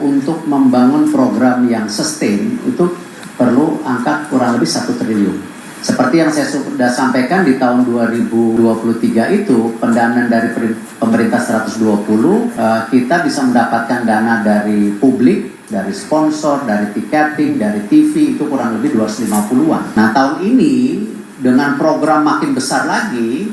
untuk membangun program yang sustain itu perlu angka kurang lebih 1 triliun. Seperti yang saya sudah sampaikan di tahun 2023 itu pendanaan dari pemerintah 120, kita bisa mendapatkan dana dari publik, dari sponsor, dari tiketing, dari TV itu kurang lebih 250-an. Nah tahun ini dengan program makin besar lagi,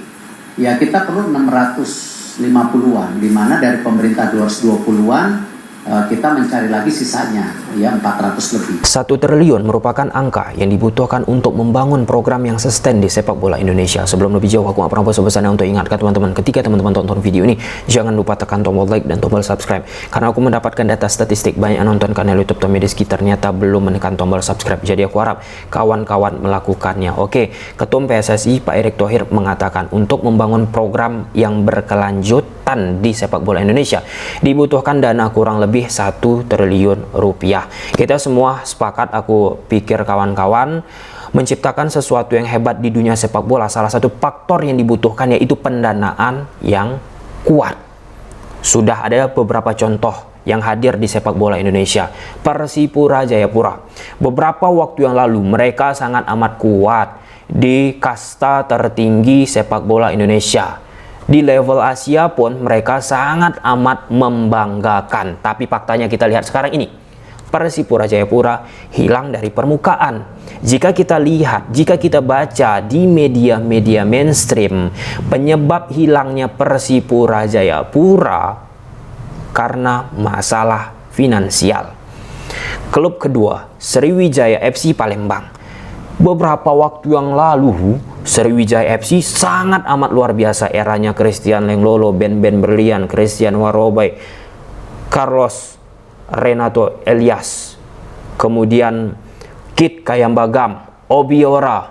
ya kita perlu 650-an, di mana dari pemerintah 220-an, kita mencari lagi sisanya, ya 400 lebih. 1 triliun merupakan angka yang dibutuhkan untuk membangun program yang sustain di sepak bola Indonesia. Sebelum lebih jauh, aku nggak pernah bosan-bosannya untuk ingatkan teman-teman, ketika teman-teman tonton video ini, jangan lupa tekan tombol like dan tombol subscribe. Karena aku mendapatkan data statistik banyak yang nonton kanal YouTube Tommy Rizky ternyata belum menekan tombol subscribe. Jadi aku harap kawan-kawan melakukannya. Oke, Ketum PSSI Pak Erick Thohir mengatakan untuk membangun program yang berkelanjutan di sepak bola Indonesia dibutuhkan dana kurang lebih 1 triliun rupiah. Kita semua sepakat, aku pikir kawan-kawan, menciptakan sesuatu yang hebat di dunia sepak bola, salah satu faktor yang dibutuhkan yaitu pendanaan yang kuat. Sudah ada beberapa contoh yang hadir di sepak bola Indonesia. Persipura Jayapura, beberapa waktu yang lalu mereka sangat amat kuat di kasta tertinggi sepak bola Indonesia. Di level Asia pun mereka sangat amat membanggakan. Tapi faktanya kita lihat sekarang ini, Persipura Jayapura hilang dari permukaan. Jika kita lihat, jika kita baca di media-media mainstream, penyebab hilangnya Persipura Jayapura karena masalah finansial. Klub kedua, Sriwijaya FC Palembang. Beberapa waktu yang lalu, Sriwijaya FC sangat amat luar biasa. Eranya Christian Lenglolo, Ben Berlian, Christian Warobai, Carlos Renato Elias, kemudian Kit Kayambagam, Obiora.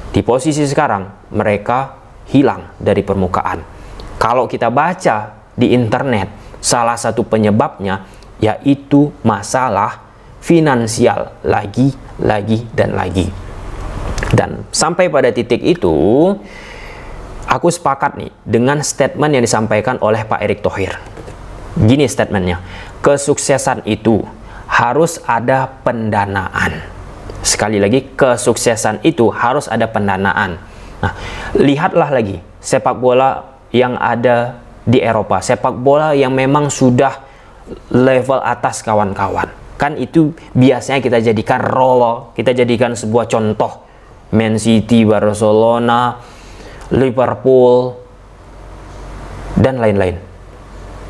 Di posisi sekarang mereka hilang dari permukaan. Kalau kita baca di internet, salah satu penyebabnya yaitu masalah finansial lagi dan lagi. Dan sampai pada titik itu, aku sepakat nih dengan statement yang disampaikan oleh Pak Erick Thohir. Gini statementnya, kesuksesan itu harus ada pendanaan. Sekali lagi, kesuksesan itu harus ada pendanaan. Nah, lihatlah lagi sepak bola yang ada di Eropa, sepak bola yang memang sudah level atas kawan-kawan. Kan itu biasanya kita jadikan role, kita jadikan sebuah contoh. Man City, Barcelona, Liverpool, dan lain-lain.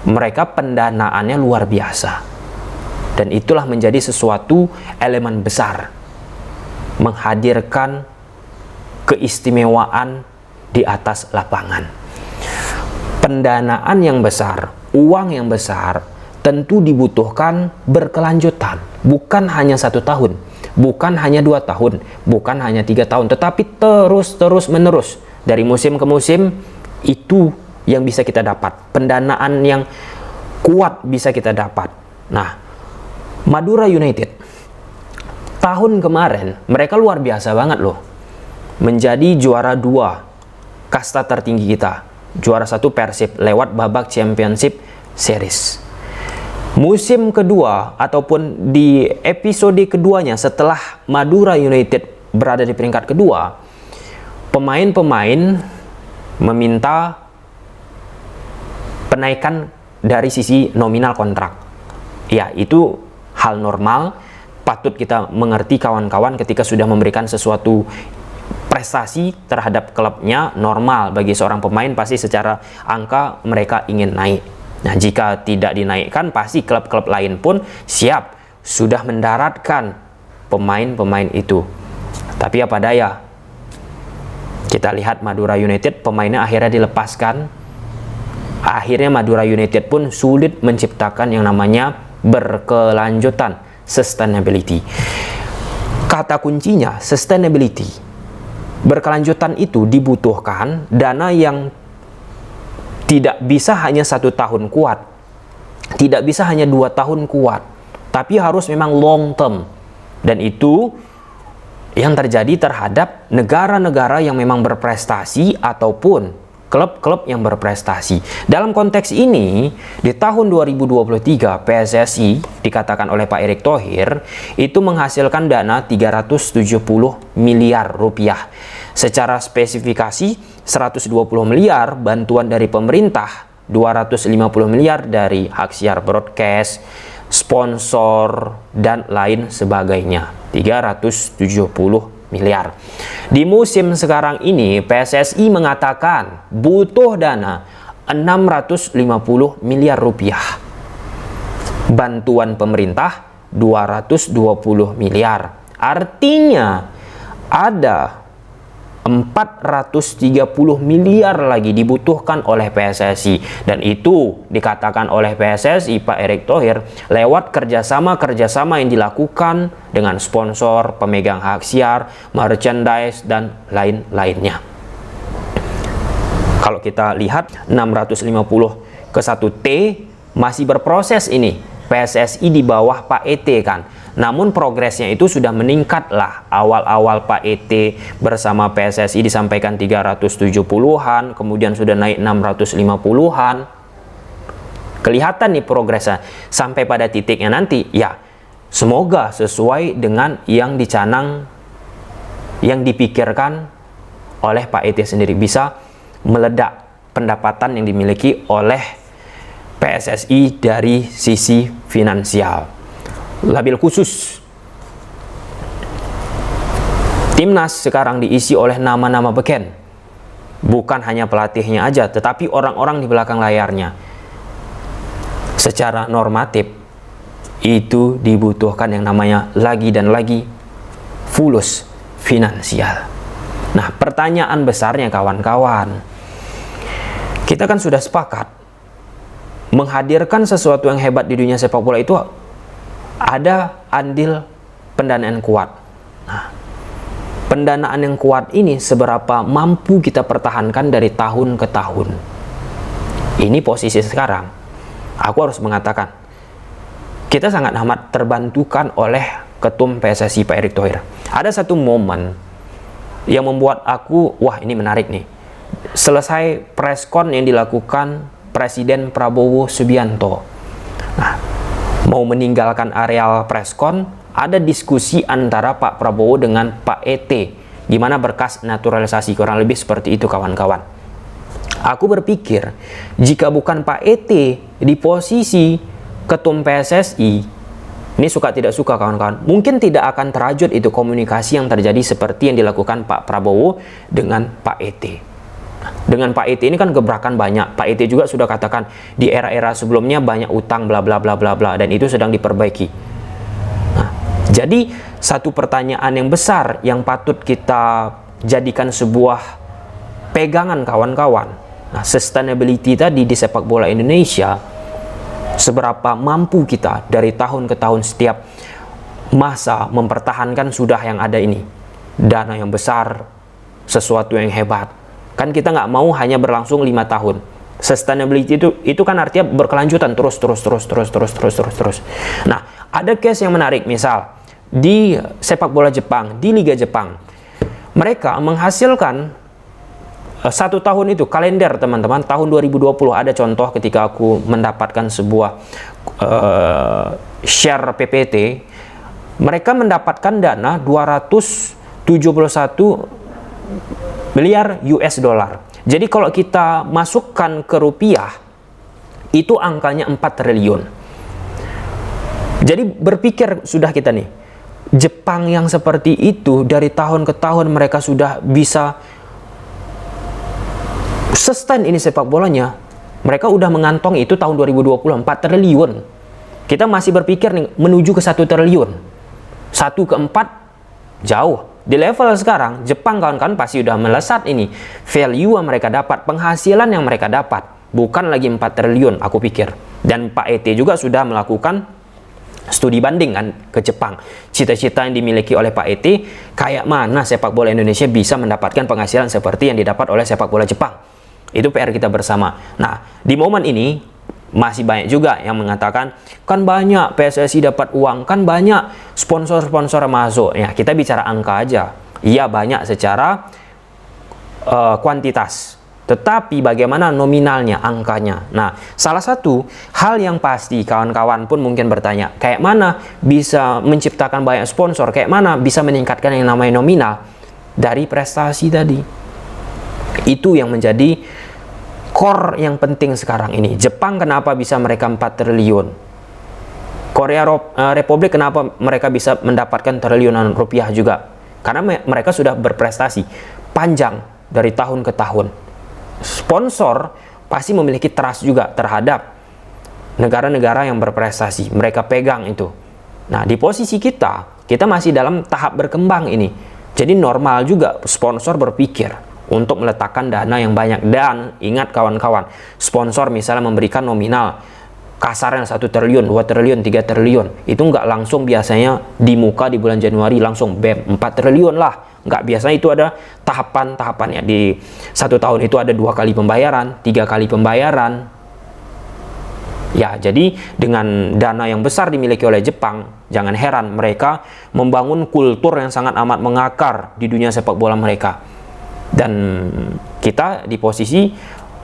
Mereka pendanaannya luar biasa. Dan itulah menjadi sesuatu elemen besar. Menghadirkan keistimewaan di atas lapangan. Pendanaan yang besar, uang yang besar, tentu dibutuhkan berkelanjutan. Bukan hanya 1 tahun. Bukan hanya 2 tahun, bukan hanya 3 tahun, tetapi terus menerus dari musim ke musim. Itu yang bisa kita dapat, pendanaan yang kuat bisa kita dapat. Nah, Madura United tahun kemarin mereka luar biasa banget loh, menjadi juara 2 kasta tertinggi kita, juara 1 Persib lewat babak Championship Series. Musim kedua ataupun di episode keduanya setelah Madura United berada di peringkat kedua, pemain-pemain meminta penaikan dari sisi nominal kontrak. Ya, itu hal normal, patut kita mengerti kawan-kawan ketika sudah memberikan sesuatu prestasi terhadap klubnya. Normal bagi seorang pemain, pasti secara angka mereka ingin naik. Nah, jika tidak dinaikkan, pasti klub-klub lain pun siap sudah mendaratkan pemain-pemain itu. Tapi apa daya, kita lihat Madura United, pemainnya akhirnya dilepaskan. Akhirnya Madura United pun sulit menciptakan yang namanya berkelanjutan, sustainability. Kata kuncinya sustainability. Berkelanjutan itu dibutuhkan dana yang tidak bisa hanya 1 tahun kuat, tidak bisa hanya 2 tahun kuat, tapi harus memang long term. Dan itu yang terjadi terhadap negara-negara yang memang berprestasi ataupun klub-klub yang berprestasi. Dalam konteks ini, di tahun 2023 PSSI dikatakan oleh Pak Erick Thohir itu menghasilkan dana 370 miliar rupiah. Secara spesifikasi 120 miliar bantuan dari pemerintah, 250 miliar dari hak siar broadcast, sponsor dan lain sebagainya. 370 miliar. Di musim sekarang ini PSSI mengatakan butuh dana 650 miliar rupiah. Bantuan pemerintah 220 miliar. Artinya ada 430 miliar lagi dibutuhkan oleh PSSI, dan itu dikatakan oleh PSSI Pak Erick Thohir lewat kerjasama yang dilakukan dengan sponsor, pemegang hak siar, merchandise dan lain-lainnya. Kalau kita lihat 650 ke 1T masih berproses ini. PSSI di bawah Pak ET kan. Namun progresnya itu sudah meningkat lah. Awal-awal Pak ET bersama PSSI disampaikan 370-an, kemudian sudah naik 650-an. Kelihatan nih progresnya. Sampai pada titiknya nanti, ya semoga sesuai dengan yang dicanang, yang dipikirkan oleh Pak ET sendiri. Bisa meledak pendapatan yang dimiliki oleh PSSI dari sisi finansial. Labil khusus, timnas sekarang diisi oleh nama-nama beken, bukan hanya pelatihnya aja, tetapi orang-orang di belakang layarnya. Secara normatif itu dibutuhkan yang namanya lagi dan lagi fulus finansial. Nah, pertanyaan besarnya kawan-kawan, kita kan sudah sepakat menghadirkan sesuatu yang hebat di dunia sepak bola itu ada andil pendanaan kuat. Nah, pendanaan yang kuat ini seberapa mampu kita pertahankan dari tahun ke tahun. Ini posisi sekarang. Aku harus mengatakan, kita sangat amat terbantukan oleh Ketum PSSI Pak Erick Thohir. Ada satu momen yang membuat aku, wah ini menarik nih. Selesai preskon yang dilakukan Presiden Prabowo Subianto. Nah, mau meninggalkan areal preskon, ada diskusi antara Pak Prabowo dengan Pak ET. Gimana berkas naturalisasi, kurang lebih seperti itu kawan-kawan. Aku berpikir, jika bukan Pak ET di posisi Ketum PSSI, ini suka tidak suka kawan-kawan, mungkin tidak akan terajut itu komunikasi yang terjadi seperti yang dilakukan Pak Prabowo dengan Pak ET. Dengan Pak ET ini kan gebrakan banyak. Pak ET juga sudah katakan di era-era sebelumnya banyak utang bla bla bla bla bla, dan itu sedang diperbaiki. Nah, jadi satu pertanyaan yang besar yang patut kita jadikan sebuah pegangan kawan-kawan. Nah, sustainability tadi di sepak bola Indonesia, seberapa mampu kita dari tahun ke tahun setiap masa mempertahankan sudah yang ada ini, dana yang besar, sesuatu yang hebat. Kan kita nggak mau hanya berlangsung 5 tahun. Sustainability itu kan artinya berkelanjutan terus. Nah, ada case yang menarik, misal di sepak bola Jepang, di Liga Jepang, mereka menghasilkan 1 tahun itu kalender teman-teman, tahun 2020 ada contoh ketika aku mendapatkan sebuah share PPT, mereka mendapatkan dana 271 miliar US dollar. Jadi kalau kita masukkan ke rupiah, itu angkanya 4 triliun. Jadi berpikir sudah kita nih, Jepang yang seperti itu dari tahun ke tahun mereka sudah bisa sustain ini sepak bolanya. Mereka udah mengantongi itu tahun 2020 4 triliun. Kita masih berpikir nih menuju ke 1 triliun. 1 ke 4 jauh. Di level sekarang, Jepang kawan-kawan pasti udah melesat ini. Value yang mereka dapat, penghasilan yang mereka dapat. Bukan lagi 4 triliun, aku pikir. Dan Pak ET juga sudah melakukan studi banding kan ke Jepang. Cita-cita yang dimiliki oleh Pak ET, kayak mana sepak bola Indonesia bisa mendapatkan penghasilan seperti yang didapat oleh sepak bola Jepang. Itu PR kita bersama. Nah, di momen ini, masih banyak juga yang mengatakan, kan banyak PSSI dapat uang, kan banyak sponsor-sponsor masuk. Ya, kita bicara angka aja. Iya banyak secara kuantitas. Tetapi bagaimana nominalnya, angkanya? Nah, salah satu hal yang pasti kawan-kawan pun mungkin bertanya, kayak mana bisa menciptakan banyak sponsor? Kayak mana bisa meningkatkan yang namanya nominal? Dari prestasi tadi. Itu yang menjadi core yang penting sekarang ini. Jepang kenapa bisa mereka 4 triliun? Korea Republik kenapa mereka bisa mendapatkan triliunan rupiah juga? Karena mereka sudah berprestasi panjang dari tahun ke tahun. Sponsor pasti memiliki trust juga terhadap negara-negara yang berprestasi. Mereka pegang itu. Nah, di posisi kita masih dalam tahap berkembang ini. Jadi normal juga sponsor berpikir untuk meletakkan dana yang banyak. Dan ingat kawan-kawan, sponsor misalnya memberikan nominal kasarnya 1 triliun, 2 triliun, 3 triliun. Itu nggak langsung biasanya di muka di bulan Januari langsung BEM 4 triliun lah. Nggak, biasanya itu ada tahapan-tahapannya. Di 1 tahun itu ada 2 kali pembayaran, 3 kali pembayaran. Ya, jadi dengan dana yang besar dimiliki oleh Jepang, jangan heran mereka membangun kultur yang sangat amat mengakar di dunia sepak bola mereka. Dan kita di posisi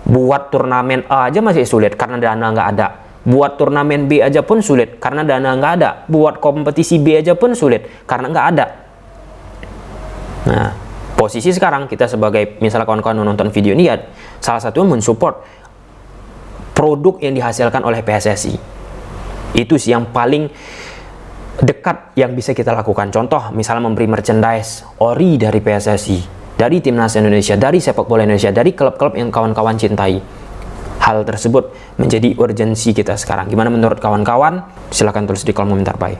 buat turnamen A aja masih sulit karena dana nggak ada. Buat turnamen B aja pun sulit karena dana nggak ada. Buat kompetisi B aja pun sulit karena nggak ada. Nah, posisi sekarang kita sebagai misalnya kawan-kawan menonton video ini ya salah satunya mensupport produk yang dihasilkan oleh PSSI. Itu sih yang paling dekat yang bisa kita lakukan. Contoh misalnya memberi merchandise ori dari PSSI, dari Timnas Indonesia, dari sepak bola Indonesia, dari klub-klub yang kawan-kawan cintai. Hal tersebut menjadi urgensi kita sekarang. Gimana menurut kawan-kawan? Silahkan tulis di kolom komentar. Bye.